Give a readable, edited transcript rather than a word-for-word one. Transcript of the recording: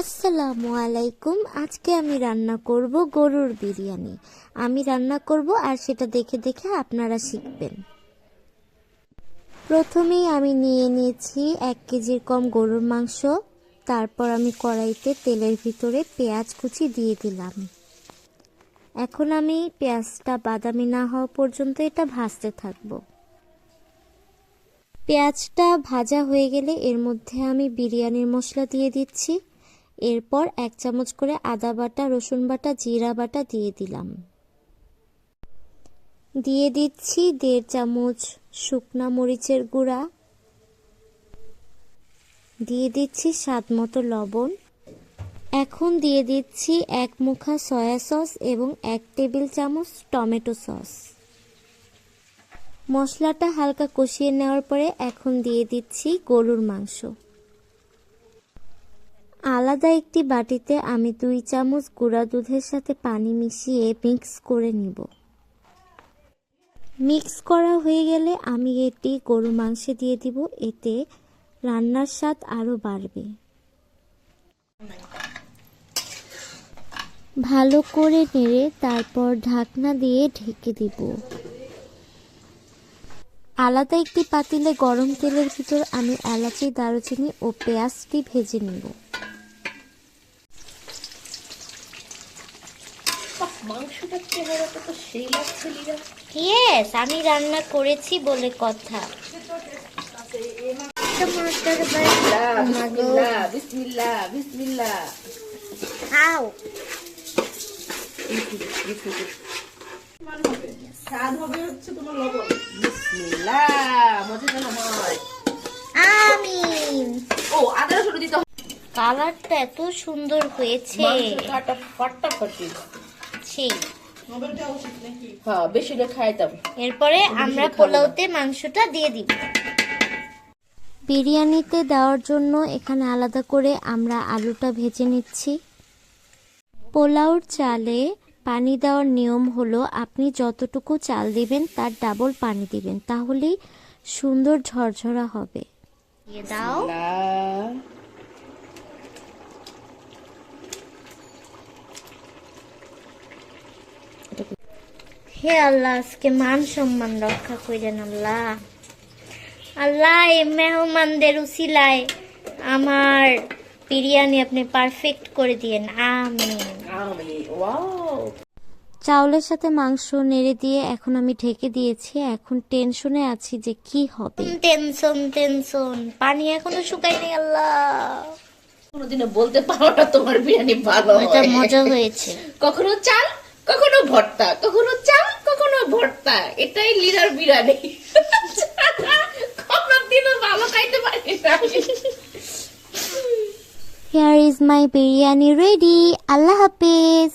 আসসালামু আলাইকুম। আজকে আমি রান্না করব গরুর বিরিয়ানি। আমি রান্না করব আর সেটা দেখে দেখে আপনারা শিখবেন। প্রথমেই আমি নিয়ে নিয়েছি 1 কেজির কম গরুর মাংস। তারপর আমি কড়াইতে তেলের ভিতরে পেঁয়াজ কুচি দিয়ে দিলাম। এখন আমি পেঁয়াজটা বাদামি না হওয়া পর্যন্ত এটা ভাজতে থাকব। পেঁয়াজটা ভাজা হয়ে গেলে এর মধ্যে আমি বিরিয়ানির মশলা দিয়ে দিচ্ছি। এরপর 1 চামচ করে আদা বাটা, রসুন বাটা, জিরা বাটা দিয়ে দিলাম। দিয়ে দিচ্ছি 1.5 চামচ শুকনা মরিচের গুঁড়া। দিয়ে দিচ্ছি স্বাদ মতো লবণ। এখন দিয়ে দিচ্ছি 1 মুঠা সয়া সস এবং 1 টেবিল চামচ টমেটো সস। মশলাটা হালকা কষিয়ে নেওয়ার পরে এখন দিয়ে দিচ্ছি গরুর মাংস। আলাদা একটি বাটিতে আমি 2 চামচ গুঁড়া দুধের সাথে পানি মিশিয়ে মিক্স করে নিব। মিক্স করা হয়ে গেলে আমি এটি গরুর মাংসে দিয়ে দিব। এতে রান্নার স্বাদ আরো বাড়বে। ভালো করে নেড়ে তারপর ঢাকনা দিয়ে ঢেকে দিব। আলাদা একটি পাতিলে গরম তেলের ভিতর আমি এলাচি, দারুচিনি ও পেঁয়াজটি ভেজে নিব। মাংসটা চেহারাটা তো সেই লাগছে লিরা। ইয়েস, আমি রান্না করেছি বলে কথা। বিসমিল্লাহ বিসমিল্লাহ বিসমিল্লাহ। খাও। স্বাদ হবে হচ্ছে তোমার লবণ। বিসমিল্লাহ। মজা যেন হয়। আমিন। ও আদা রসুন দিতে হবে। কালারটা এত সুন্দর হয়েছে। মাংসটা ফাটাফাটি। সেই হ্যাঁ, বেশি করে খাইতাম। এরপরে আমরা পোলাওতে মাংসটা দিয়ে দিব। বিরিয়ানিতে দেওয়ার জন্য এখানে আলাদা করে আমরা আলুটা ভেজে নিচ্ছি। পোলাওর চালে পানি দেওয়ার নিয়ম হলো আপনি যতটুকু চাল দিবেন তার ডাবল পানি দিবেন, তাহলেই সুন্দর ঝরঝরা হবে। দিয়ে দাও। হে আল্লাহ, আজকে মান সম্মান রক্ষা করেন আল্লাহ। আল্লাহ, এই মেহমানদের উসিলায় আমার বিরিয়ানি আপনি পারফেক্ট করে দিয়েন। আমিন। ওয়াও। চাউলের সাথে মাংস নেড়ে দিয়ে এখন আমি ঢেকে দিয়েছি। এখন টেনশনে আছি যে কি হবে। টেনশন পানি এখনো শুকায়নি। আল্লাহ, কোনোদিনও বলতে পারো না তোমার বিরিয়ানি ভালো এটা হয়। মজা হয়েছে। কখনো চাল, কখনো ভর্তা, কখনো চাল, কখনো ভর্তা। এটাই লিরার বিরিয়ানি। কোনোদিনও ভালো খাইতে পারি না। Here is my biryani ready. Allah Hafiz.